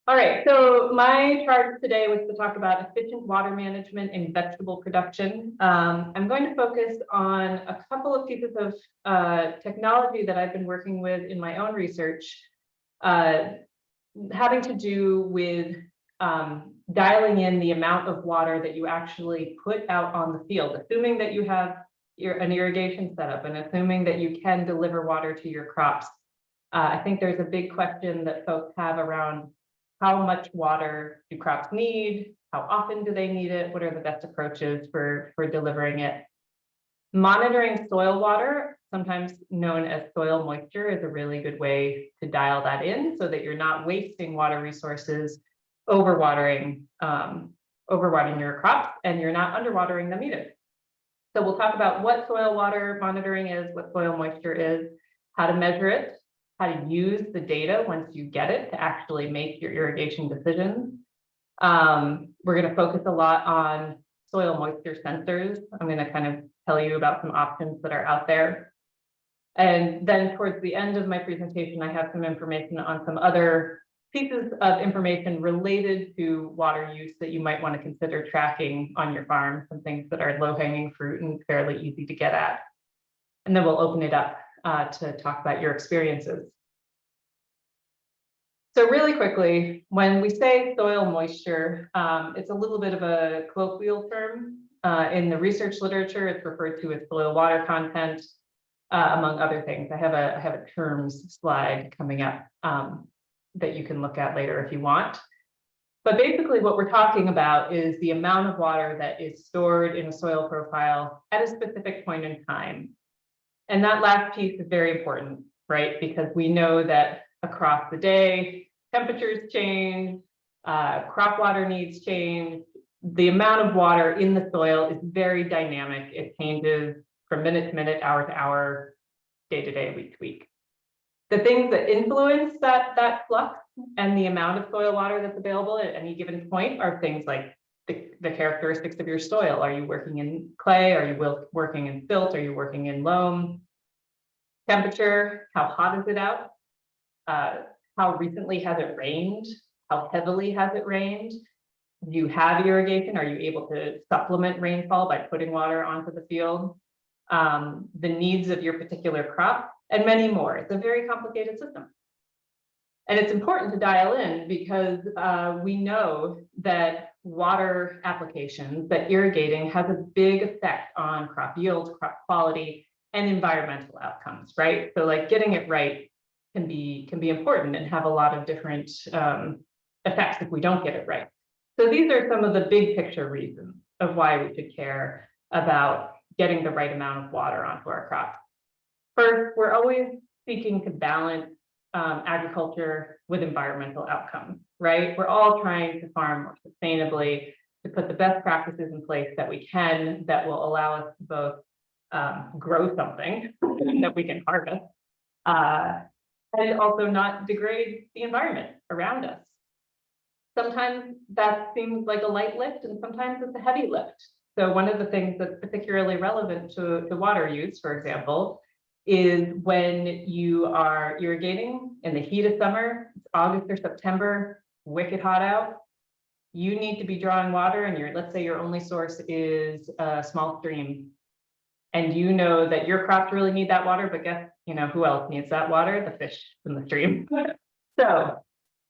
All right, so my charge today was to talk about efficient water management in vegetable production. I'm going to focus on a couple of pieces of technology that I've been working with in my own research, having to do with dialing in the amount of water that you actually put out on the field, assuming that you have an irrigation setup and assuming that you can deliver water to your crops. I think there's a big question that folks have around how much water do crops need? How often do they need it? What are the best approaches for delivering it? Monitoring soil water, sometimes known as soil moisture, is a really good way to dial that in so that you're not wasting water resources, overwatering your crops, and you're not underwatering them either. So we'll talk about what soil water monitoring is, what soil moisture is, how to measure it, how to use the data once you get it to actually make your irrigation decisions. We're going to focus a lot on soil moisture sensors. I'm going to kind of tell you about some options that are out there. And then towards the end of my presentation, I have some information on some other pieces of information related to water use that you might want to consider tracking on your farm, some things that are low-hanging fruit and fairly easy to get at. And then we'll open it up to talk about your experiences. So really quickly, when we say soil moisture, it's a little bit of a colloquial term. In the research literature, it's referred to as soil water content, among other things. I have a terms slide coming up that you can look at later if you want. But basically what we're talking about is the amount of water that is stored in a soil profile at a specific point in time. And that last piece is very important, right? Because we know that across the day, temperatures change, crop water needs change. The amount of water in the soil is very dynamic. It changes from minute to minute, hour to hour, day to day, week to week. The things that influence that flux and the amount of soil water that's available at any given point are things like the characteristics of your soil. Are you working in clay? Are you working in silt? Are you working in loam? Temperature, how hot is it out? How recently has it rained? How heavily has it rained? Do you have irrigation? Are you able to supplement rainfall by putting water onto the field? The needs of your particular crop, and many more. It's a very complicated system. And it's important to dial in because we know that water applications, that irrigating has a big effect on crop yield, crop quality, and environmental outcomes, right? So like getting it right can be important and have a lot of different effects if we don't get it right. So these are some of the big picture reasons of why we should care about getting the right amount of water onto our crops. First, we're always seeking to balance agriculture with environmental outcomes, right? We're all trying to farm more sustainably, to put the best practices in place that we can that will allow us to both grow something that we can harvest, and also not degrade the environment around us. Sometimes that seems like a light lift, and sometimes it's a heavy lift. So one of the things that's particularly relevant to water use, for example, is when you are irrigating in the heat of summer, it's August or September, wicked hot out. You need to be drawing water, and let's say your only source is a small stream. And you know that your crops really need that water, but guess, who else needs that water? The fish in the stream. So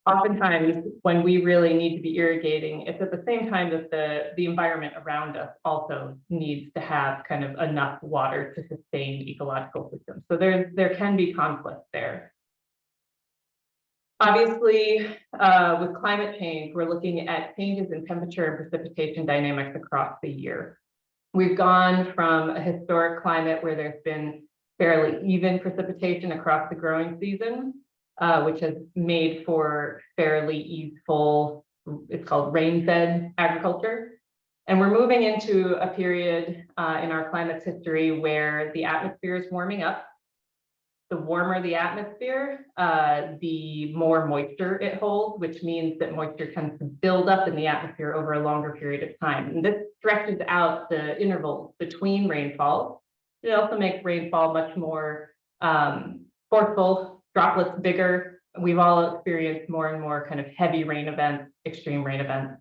oftentimes when we really need to be irrigating, it's at the same time that the environment around us also needs to have kind of enough water to sustain ecological systems. So there can be conflict there. Obviously, with climate change, we're looking at changes in temperature and precipitation dynamics across the year. We've gone from a historic climate where there's been fairly even precipitation across the growing season, which has made for fairly easeful, it's called rain-fed agriculture. And we're moving into a period in our climate's history where the atmosphere is warming up. The warmer the atmosphere, the more moisture it holds, which means that moisture tends to build up in the atmosphere over a longer period of time. And this stretches out the intervals between rainfall. It also makes rainfall much more forceful, droplets bigger we've all experienced more and more kind of heavy rain events, extreme rain events.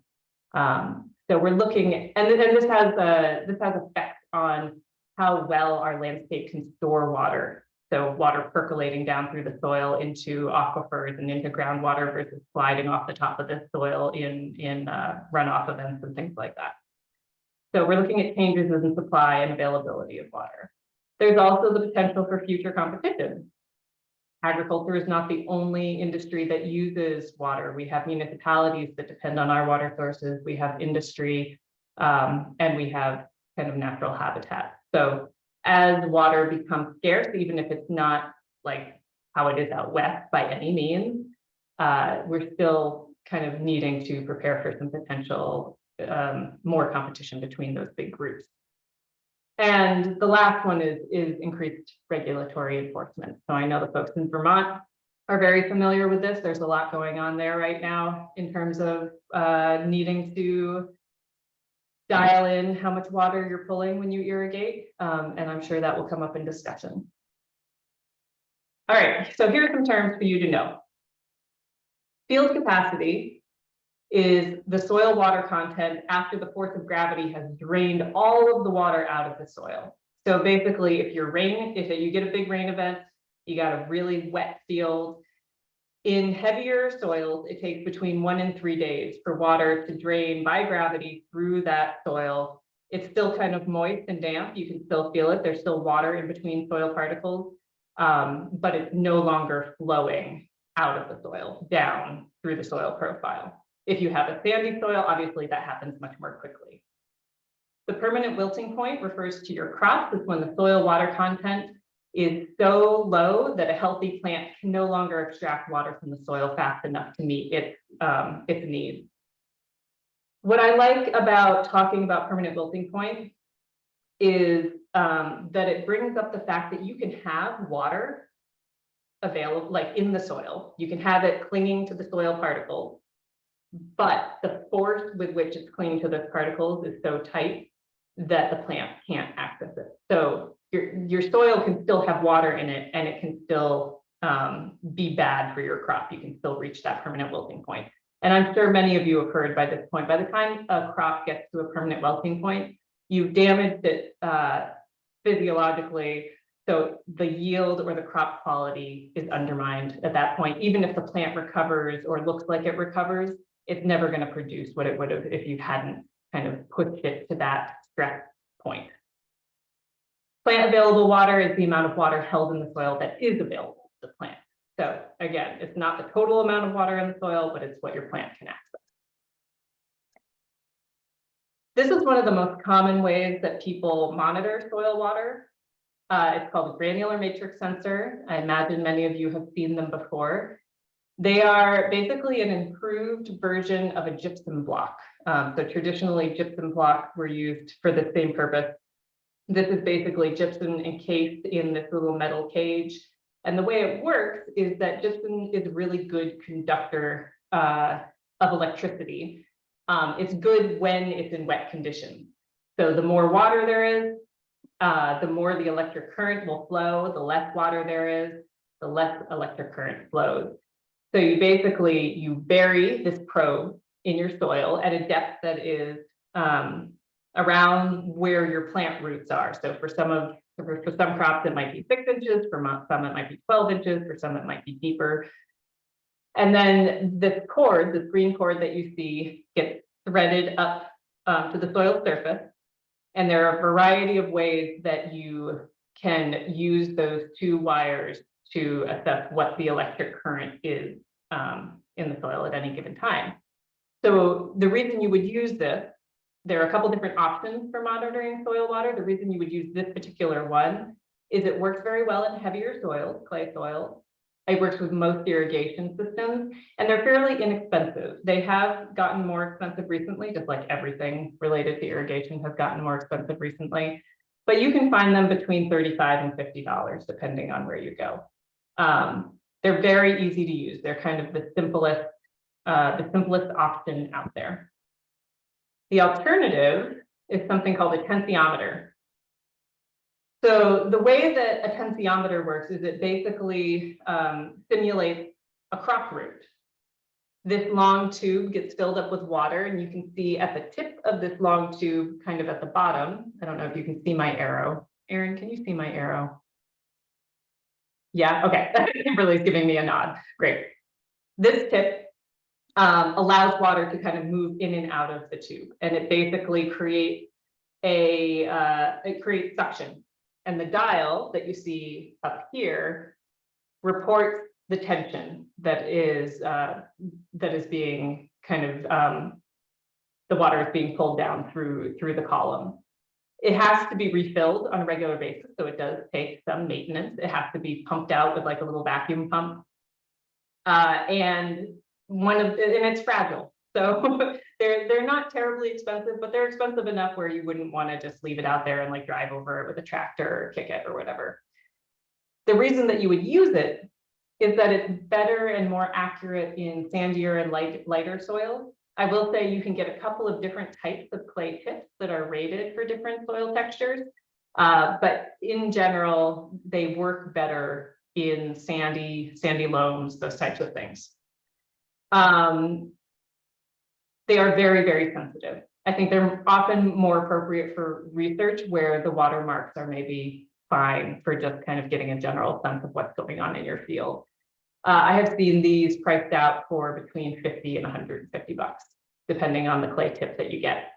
So we're looking, and this has effects on how well our landscape can store water. So water percolating down through the soil into aquifers and into groundwater versus sliding off the top of the soil in runoff events and things like that. So we're looking at changes in supply and availability of water. There's also the potential for future competition. Agriculture is not the only industry that uses water. We have municipalities that depend on our water sources. We have industry, and we have kind of natural habitat. So as water becomes scarce, even if it's not like how it is out west by any means, we're still kind of needing to prepare for some potential more competition between those big groups. And the last one is increased regulatory enforcement. So I know the folks in Vermont are very familiar with this. There's a lot going on there right now in terms of needing to dial in how much water you're pulling when you irrigate. And I'm sure that will come up in discussion. All right, so here are some terms for you to know. Field capacity is the soil water content after the force of gravity has drained all of the water out of the soil. So basically, if you get a big rain event, you got a really wet field. In heavier soils, it takes between 1 and 3 days for water to drain by gravity through that soil. It's still kind of moist and damp. You can still feel it. There's still water in between soil particles, but it's no longer flowing out of the soil down through the soil profile. If you have a sandy soil, obviously that happens much more quickly. The permanent wilting point refers to your crops. It's when the soil water content is so low that a healthy plant can no longer extract water from the soil fast enough to meet its needs. What I like about talking about permanent wilting point is that it brings up the fact that you can have water available, like in the soil. You can have it clinging to the soil particles, but the force with which it's clinging to those particles is so tight that the plant can't access it. So your soil can still have water in it, and it can still be bad for your crop. You can still reach that permanent wilting point. And I'm sure many of you have heard by this point, by the time a crop gets to a permanent wilting point, you've damaged it physiologically. So the yield or the crop quality is undermined at that point. Even if the plant recovers or looks like it recovers, it's never going to produce what it would have if you hadn't kind of pushed it to that stress point. Plant available water is the amount of water held in the soil that is available to the plant. So again, it's not the total amount of water in the soil, but it's what your plant can access. This is one of the most common ways that people monitor soil water. It's called a granular matrix sensor. I imagine many of you have seen them before. They are basically an improved version of a gypsum block. So traditionally, gypsum blocks were used for the same purpose. This is basically gypsum encased in this little metal cage. And the way it works is that gypsum is a really good conductor of electricity. It's good when it's in wet conditions. So the more water there is, the more the electric current will flow. The less water there is, the less electric current flows. So you bury this probe in your soil at a depth that is around where your plant roots are. So for some crops, it might be 6 inches, for some it might be 12 inches, for some it might be deeper. And then this green cord that you see gets threaded up to the soil surface. And there are a variety of ways that you can use those 2 wires to assess what the electric current is in the soil at any given time. So the reason you would use this, there are a couple different options for monitoring soil water. The reason you would use this particular one is it works very well in heavier soils, clay soils. It works with most irrigation systems, and they're fairly inexpensive. They have gotten more expensive recently, just like everything related to irrigation has gotten more expensive recently. But you can find them between $35 and $50, depending on where you go. They're very easy to use. They're kind of the simplest option out there. The alternative is something called a tensiometer. So the way that a tensiometer works is it basically simulates a crop root. This long tube gets filled up with water, and you can see at the tip of this long tube, kind of at the bottom, I don't know if you can see my arrow. Aaron, can you see my arrow? Yeah, okay. Kimberly's giving me a nod. Great. This tip allows water to kind of move in and out of the tube, and it basically creates suction. And the dial that you see up here reports the tension that is being kind of the water is being pulled down through the column. It has to be refilled on a regular basis, so it does take some maintenance. It has to be pumped out with like a little vacuum pump, and it's fragile. So they're not terribly expensive, but they're expensive enough where you wouldn't want to just leave it out there and like drive over it with a tractor or kick it or whatever. The reason that you would use it is that it's better and more accurate in sandier and lighter soil. I will say you can get a couple of different types of clay tips that are rated for different soil textures, but in general, they work better in sandy loams, those types of things. They are very, very sensitive. I think they're often more appropriate for research where the watermarks are maybe fine for just kind of getting a general sense of what's going on in your field. I have seen these priced out for between 50 and 150 bucks, depending on the clay tip that you get.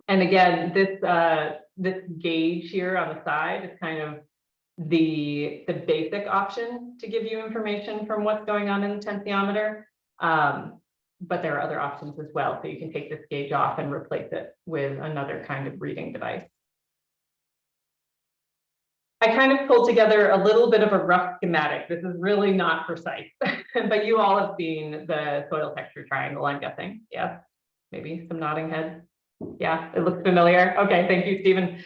And again, this gauge here on the side is kind of the basic option to give you information from what's going on in the tensiometer. But there are other options as well. So you can take this gauge off and replace it with another kind of reading device. I kind of pulled together a little bit of a rough schematic. This is really not precise, but you all have seen the soil texture triangle, I'm guessing. Yeah, maybe some nodding heads. Yeah, it looks familiar. Okay, thank you, Stephen.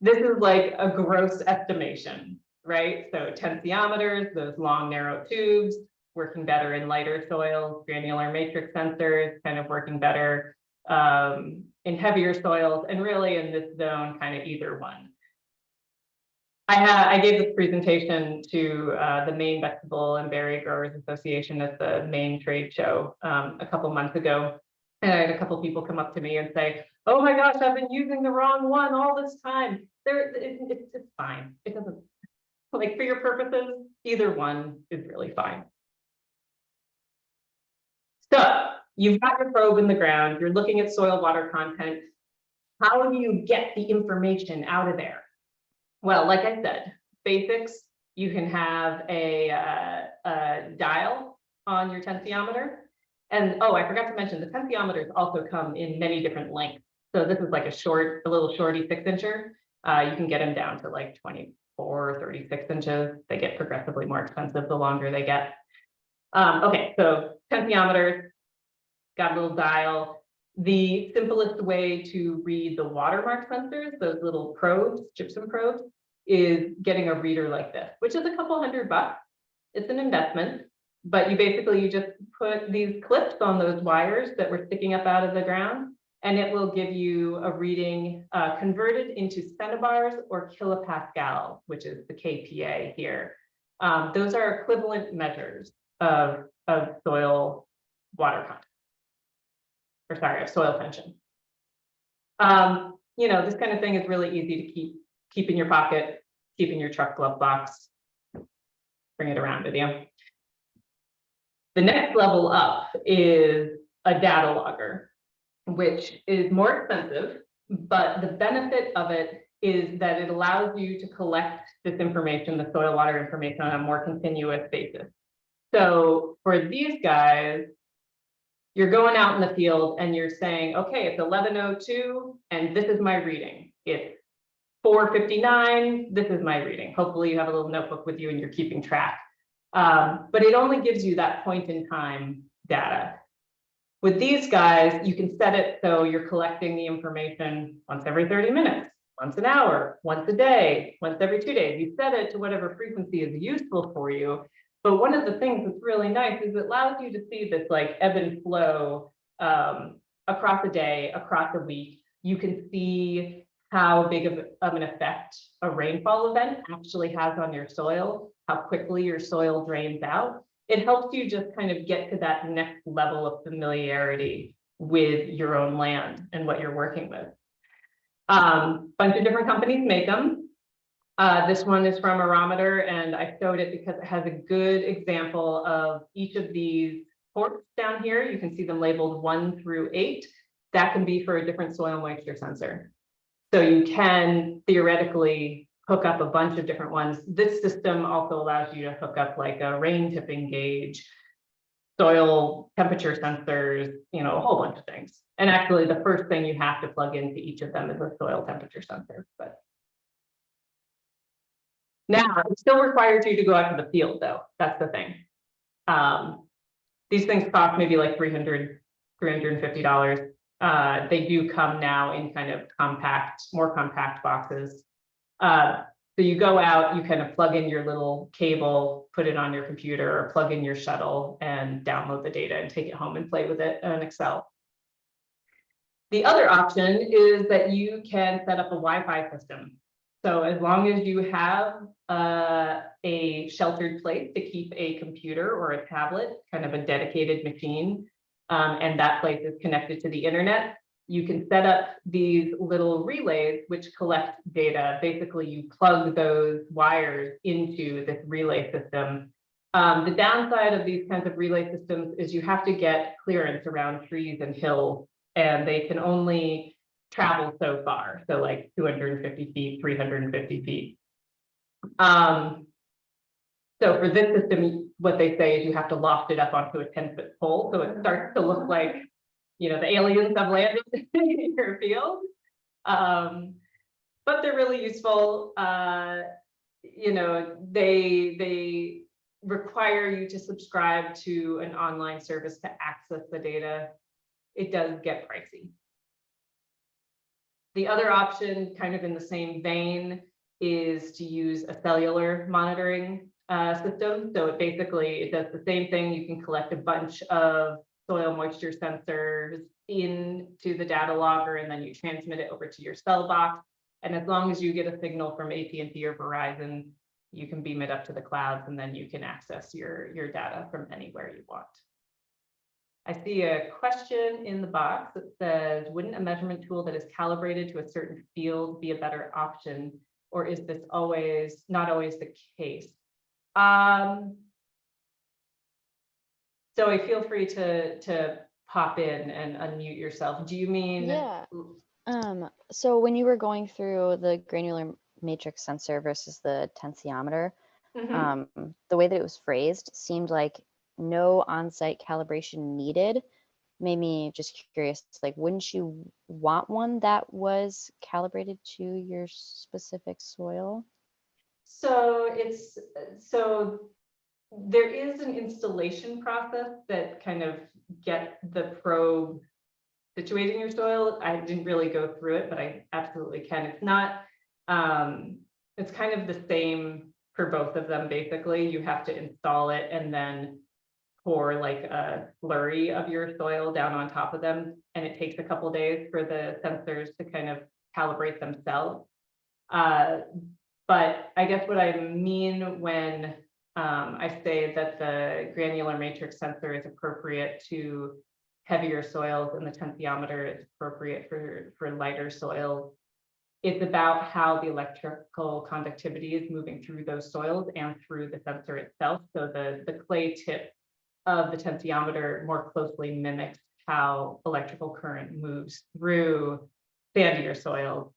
This is like a gross estimation, right? So tensiometers, those long, narrow tubes, working better in lighter soils, granular matrix sensors, kind of working better in heavier soils, and really in this zone, kind of either one. I gave this presentation to the Maine Vegetable and Berry Growers Association at the Maine trade show a couple months ago. And I had a couple people come up to me and say, oh my gosh, I've been using the wrong one all this time. It's fine. It doesn't, like for your purposes, either one is really fine. So you've got your probe in the ground, you're looking at soil water content. How do you get the information out of there? Well, like I said, basics, you can have a dial on your tensiometer. And oh, I forgot to mention, the tensiometers also come in many different lengths. So this is like a little shorty 6-incher. You can get them down to like 24, 36 inches. They get progressively more expensive the longer they get. Okay, so tensiometers, got a little dial. The simplest way to read the watermark sensors, those little probes, gypsum probes, is getting a reader like this, which is a couple $100 bucks. It's an investment, but you just put these clips on those wires that were sticking up out of the ground, and it will give you a reading converted into centibars or kilopascal, which is the kPa here. Those are equivalent measures of soil water content, or sorry, of soil tension. You know, this kind of thing is really easy to keep in your pocket, keep in your truck glove box, bring it around with you. The next level up is a data logger, which is more expensive, but the benefit of it is that it allows you to collect this information, the soil water information, on a more continuous basis. So for these guys, you're going out in the field and you're saying, okay, it's 11:02 and this is my reading. It's 4:59, this is my reading. Hopefully you have a little notebook with you and you're keeping track. But it only gives you that point in time data. With these guys, you can set it so you're collecting the information once every 30 minutes, once an hour, once a day, once every 2 days. You set it to whatever frequency is useful for you. But one of the things that's really nice is it allows you to see this like ebb and flow across a day, across a week. You can see how big of an effect a rainfall event actually has on your soil. how quickly your soil drains out. It helps you just kind of get to that next level of familiarity with your own land and what you're working with. Bunch of different companies make them. This one is from Aerometer, and I showed it because it has a good example of each of these ports down here. You can see them labeled 1 through 8. That can be for a different soil moisture sensor. So you can theoretically hook up a bunch of different ones. This system also allows you to hook up like a rain tipping gauge, soil temperature sensors, you know, a whole bunch of things. And actually the first thing you have to plug into each of them is a soil temperature sensor. But now it still requires you to go out to the field though. That's the thing. These things cost maybe like $300, $350. They do come now in kind of more compact boxes. So you go out, you kind of plug in your little cable, put it on your computer, or plug in your shuttle and download the data and take it home and play with it in Excel. The other option is that you can set up a Wi-Fi system. So as long as you have a sheltered place to keep a computer or a tablet, kind of a dedicated machine, and that place is connected to the internet, you can set up these little relays which collect data. Basically, you plug those wires into this relay system. The downside of these kinds of relay systems is you have to get clearance around trees and hills, and they can only travel so far. So like 250 feet, 350 feet. So for this system, what they say is you have to loft it up onto a 10-foot pole. So it starts to look like, you know, the aliens have landed in your field. But they're really useful. You know, they require you to subscribe to an online service to access the data. It does get pricey. The other option, kind of in the same vein, is to use a cellular monitoring system. So it basically does the same thing. You can collect a bunch of soil moisture sensors into the data logger, and then you transmit it over to your cell box. And as long as you get a signal from AT&T or Verizon, you can beam it up to the clouds, and then you can access your data from anywhere you want. I see a question in the box that says, wouldn't a measurement tool that is calibrated to a certain field be a better option, or is this not always the case? Zoe, feel free to pop in and unmute yourself. Do you mean? Yeah. So when you were going through the granular matrix sensor versus the tensiometer, the way that it was phrased seemed like no on-site calibration needed. Made me just curious, like, wouldn't you want one that was calibrated to your specific soil? So there is an installation process that kind of gets the probe situated in your soil. I didn't really go through it, but I absolutely can. It's not, it's kind of the same for both of them. Basically, you have to install it and then pour like a slurry of your soil down on top of them. And it takes a couple days for the sensors to kind of calibrate themselves. But I guess what I mean when I say that the granular matrix sensor is appropriate to heavier soils and the tensiometer is appropriate for lighter soils, it's about how the electrical conductivity is moving through those soils and through the sensor itself. So the clay tip of the tensiometer more closely mimics how electrical current moves through sandier soils.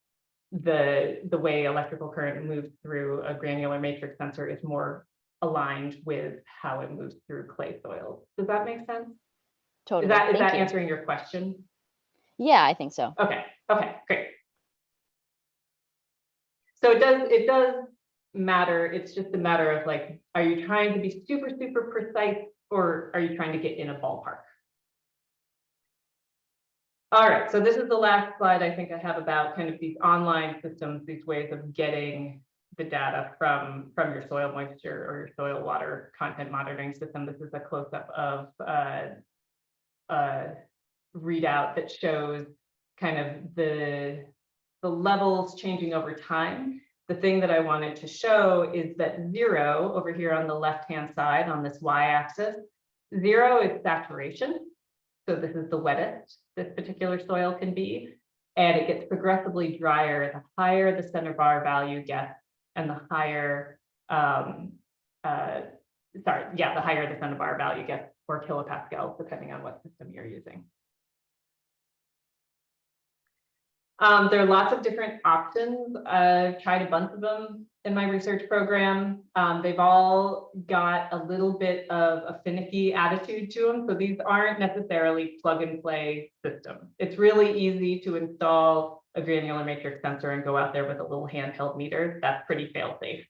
The way electrical current moves through a granular matrix sensor is more aligned with how it moves through clay soils. Does that make sense? Totally. Is that answering your question? Yeah, I think so. Okay, great. So it does matter. It's just a matter of like, are you trying to be super, super precise, or are you trying to get in a ballpark? All right, so this is the last slide I think I have about kind of these online systems, these ways of getting the data from your soil moisture or your soil water content monitoring system. This is a close-up of a readout that shows kind of the levels changing over time. The thing that I wanted to show is that 0 over here on the left-hand side on this y-axis, 0 is saturation. So this is the wettest this particular soil can be, and it gets progressively drier the higher the center bar value gets, and the higher, the higher the center bar value gets, or kilopascals, depending on what system you're using. There are lots of different options. I've tried a bunch of them in my research program. They've all got a little bit of a finicky attitude to them. So these aren't necessarily plug and play systems. It's really easy to install a granular matrix sensor and go out there with a little handheld meter. That's pretty fail-safe.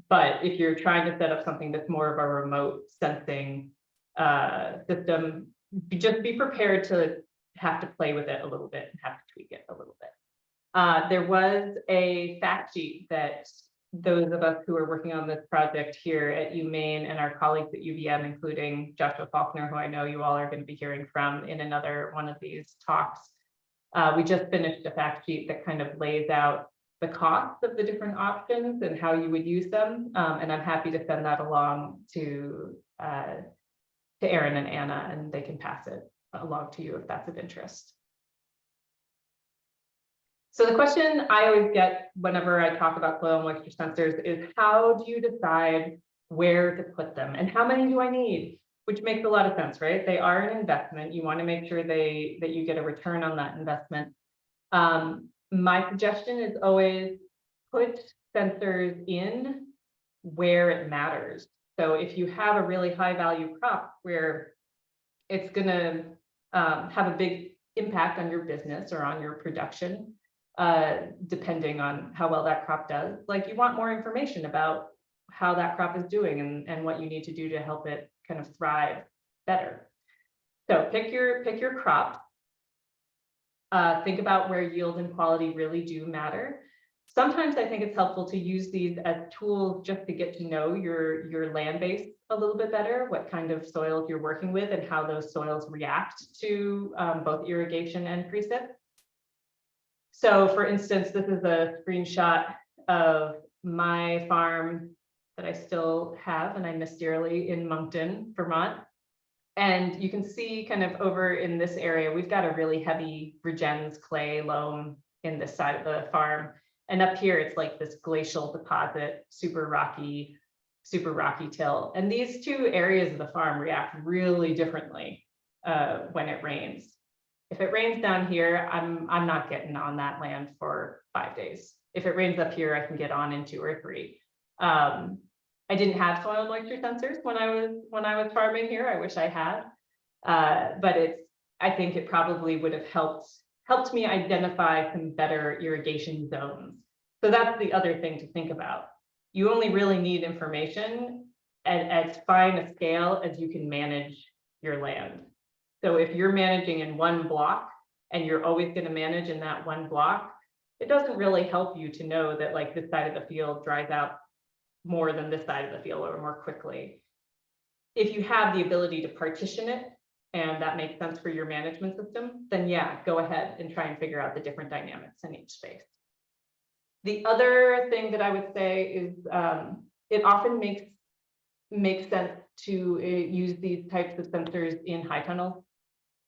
But if you're trying to set up something that's more of a remote sensing system, just be prepared to have to play with it a little bit and have to tweak it a little bit. There was a fact sheet that those of us who are working on this project here at Maine and our colleagues at UVM, including Joshua Faulkner, who I know you all are going to be hearing from in another one of these talks. We just finished a fact sheet that kind of lays out the costs of the different options and how you would use them. And I'm happy to send that along to Aaron and Anna, and they can pass it along to you if that's of interest. So the question I always get whenever I talk about soil moisture sensors is, how do you decide where to put them and how many do I need? Which makes a lot of sense, right? They are an investment. You want to make sure that you get a return on that investment. My suggestion is always put sensors in where it matters. So if you have a really high value crop where it's going to have a big impact on your business or on your production, depending on how well that crop does, like you want more information about how that crop is doing and what you need to do to help it kind of thrive better. So pick your crop. Think about where yield and quality really do matter. Sometimes I think it's helpful to use these as tools just to get to know your land base a little bit better, what kind of soils you're working with and how those soils react to both irrigation and precip. So for instance, this is a screenshot of my farm that I still have and I miss dearly in Moncton, Vermont. And you can see kind of over in this area, we've got a really heavy regens clay loam in this side of the farm. And up here, it's like this glacial deposit, super rocky till. And these two areas of the farm react really differently when it rains. If it rains down here, I'm not getting on that land for 5 days. If it rains up here, I can get on in 2 or 3. I didn't have soil moisture sensors when I was farming here. I wish I had, but I think it probably would have helped me identify some better irrigation zones. So that's the other thing to think about. You only really need information at as fine a scale as you can manage your land. So if you're managing in one block and you're always going to manage in that one block, it doesn't really help you to know that like this side of the field dries out more than this side of the field or more quickly. If you have the ability to partition it and that makes sense for your management system, then yeah, go ahead and try and figure out the different dynamics in each space. The other thing that I would say is it often makes sense to use these types of sensors in high tunnels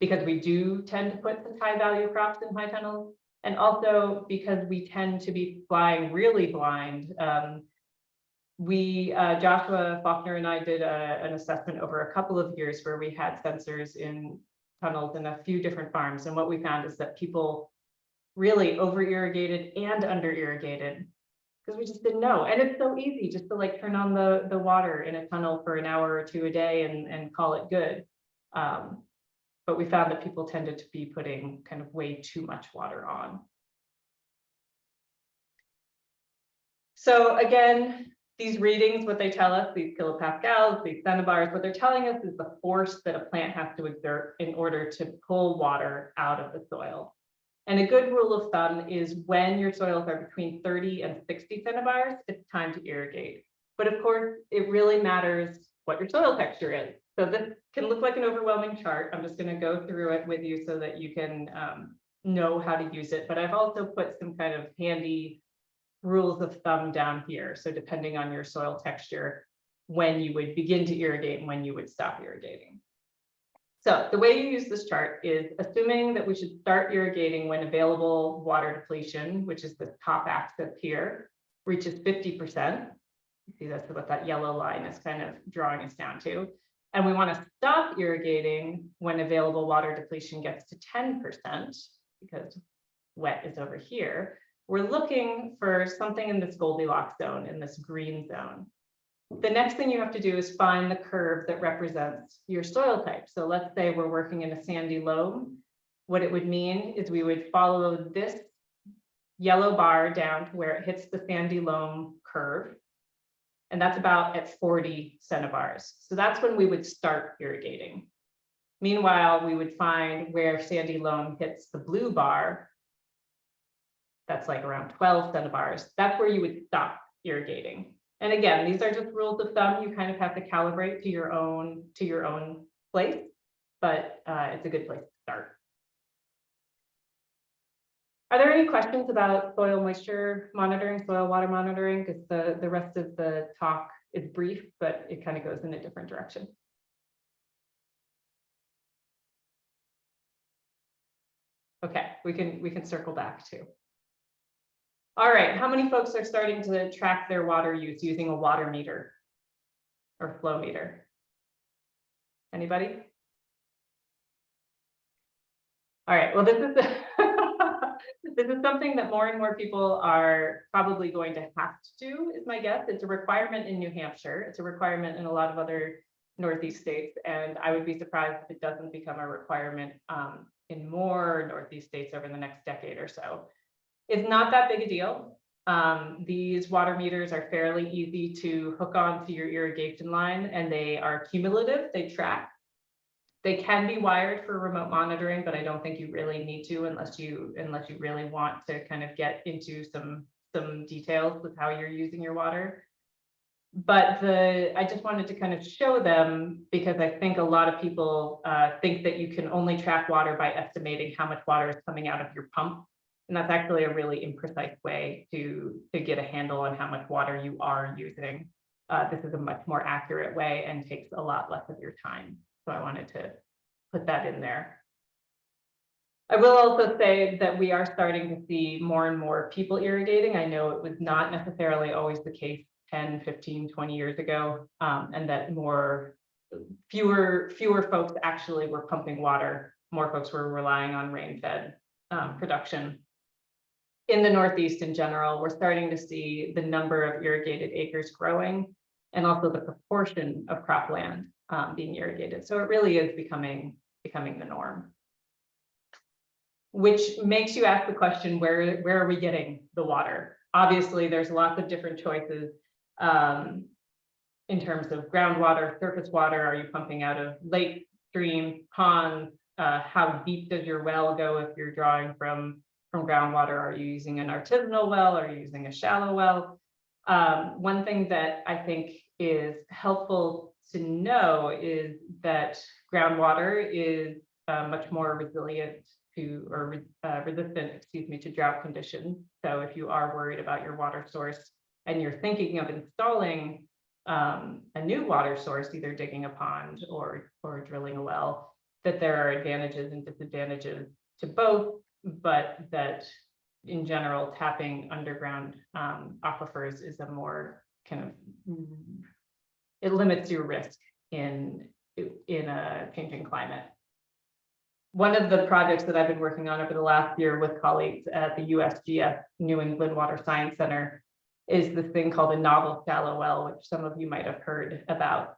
because we do tend to put some high value crops in high tunnels, and also because we tend to be flying really blind. Joshua Faulkner and I did an assessment over a couple of years where we had sensors in tunnels in a few different farms. And what we found is that people really over irrigated and under irrigated because we just didn't know. And it's so easy just to like turn on the water in a tunnel for an hour or 2 a day and call it good. But we found that people tended to be putting kind of way too much water on. So again, these readings, what they tell us, these kilopascals, these centibars, what they're telling us is the force that a plant has to exert in order to pull water out of the soil. And a good rule of thumb is when your soils are between 30 and 60 centibars, it's time to irrigate. But of course, it really matters what your soil texture is. So this can look like an overwhelming chart. I'm just going to go through it with you so that you can know how to use it. But I've also put some kind of handy rules of thumb down here. So depending on your soil texture, when you would begin to irrigate and when you would stop irrigating. So the way you use this chart is assuming that we should start irrigating when available water depletion, which is the top axis here, reaches 50%. You see that's what that yellow line is kind of drawing us down to. And we want to stop irrigating when available water depletion gets to 10%, because wet is over here. We're looking for something in this Goldilocks zone, in this green zone. The next thing you have to do is find the curve that represents your soil type. So let's say we're working in a sandy loam. What it would mean is we would follow this yellow bar down to where it hits the sandy loam curve. And that's about at 40 centibars. So that's when we would start irrigating. Meanwhile, we would find where sandy loam hits the blue bar. That's like around 12 centibars. That's where you would stop irrigating. And again, these are just rules of thumb. You kind of have to calibrate to your own place, but it's a good place to start. Are there any questions about soil moisture monitoring, soil water monitoring? Because the rest of the talk is brief, but it kind of goes in a different direction. Okay, we can circle back too. All right, how many folks are starting to track their water use using a water meter or flow meter? Anybody? All right, well, this is this is something that more and more people are probably going to have to do, is my guess. It's a requirement in New Hampshire. It's a requirement in a lot of other Northeast states, and I would be surprised if it doesn't become a requirement in more Northeast states over the next decade or so. It's not that big a deal. These water meters are fairly easy to hook onto your irrigation line, and they are cumulative, they track. They can be wired for remote monitoring, but I don't think you really need to unless you really want to kind of get into some details with how you're using your water. But I just wanted to kind of show them, because I think a lot of people think that you can only track water by estimating how much water is coming out of your pump. And that's actually a really imprecise way to get a handle on how much water you are using. This is a much more accurate way and takes a lot less of your time. So I wanted to put that in there. I will also say that we are starting to see more and more people irrigating. I know it was not necessarily always the case 10, 15, 20 years ago, and that fewer folks actually were pumping water. More folks were relying on rain-fed production. In the Northeast in general, we're starting to see the number of irrigated acres growing, and also the proportion of cropland being irrigated. So it really is becoming the norm. Which makes you ask the question, where are we getting the water? Obviously, there's lots of different choices in terms of groundwater, surface water. Are you pumping out of lake, stream, ponds? How deep does your well go if you're drawing from groundwater? Are you using an artisanal well? Are you using a shallow well? One thing that I think is helpful to know is that groundwater is much more resilient resistant to drought conditions. So if you are worried about your water source and you're thinking of installing a new water source, either digging a pond or drilling a well, that there are advantages and disadvantages to both, but that in general, tapping underground aquifers is a more kind of, it limits your risk in a changing climate. One of the projects that I've been working on over the last year with colleagues at the USGS New England Water Science Center is this thing called a novel shallow well, which some of you might have heard about.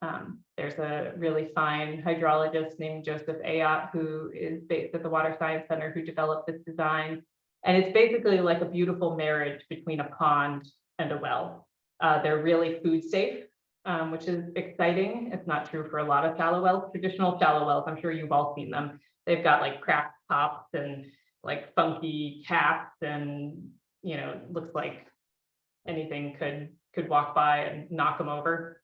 There's a really fine hydrologist named Joseph Ayotte, who is based at the Water Science Center, who developed this design. And it's basically like a beautiful marriage between a pond and a well. They're really food safe, which is exciting. It's not true for a lot of shallow wells. Traditional shallow wells, I'm sure you've all seen them. They've got like cracked tops and like funky caps, and looks like anything could walk by and knock them over.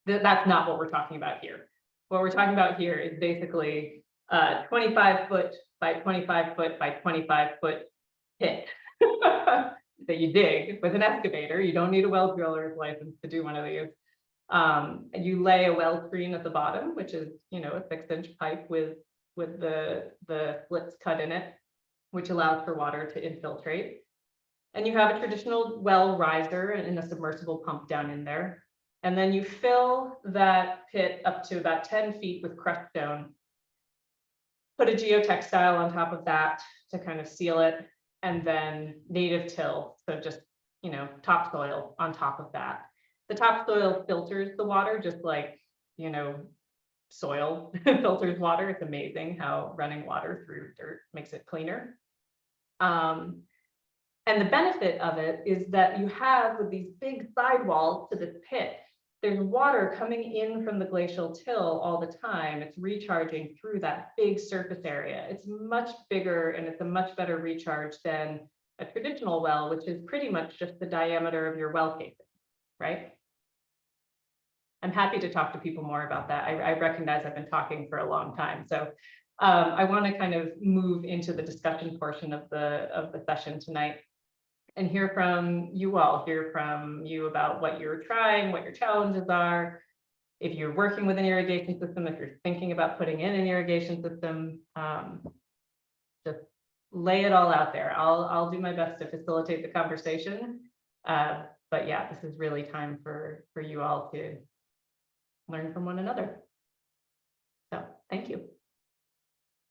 That's not what we're talking about here. What we're talking about here is basically 25 foot by 25 foot by 25 foot pit. that you dig with an excavator. You don't need a well driller's license to do one of these. And you lay a well screen at the bottom, which is, you know, a 6-inch pipe with the slits cut in it, which allows for water to infiltrate. And you have a traditional well riser and a submersible pump down in there. And then you fill that pit up to about 10 feet with crushed stone. Put a geotextile on top of that to kind of seal it, and then native till, so just, you know, topsoil on top of that. The topsoil filters the water just like, you know, soil filters water. It's amazing how running water through dirt makes it cleaner. And the benefit of it is that you have, with these big sidewalls to the pit, there's water coming in from the glacial till all the time. It's recharging through that big surface area. It's much bigger and it's a much better recharge than a traditional well, which is pretty much just the diameter of your well casing, right? I'm happy to talk to people more about that. I recognize I've been talking for a long time. So I want to kind of move into the discussion portion of the session tonight and hear from you all, hear from you about what you're trying, what your challenges are. If you're working with an irrigation system, if you're thinking about putting in an irrigation system, just lay it all out there. I'll do my best to facilitate the conversation. But yeah, this is really time for you all to learn from one another. So thank you.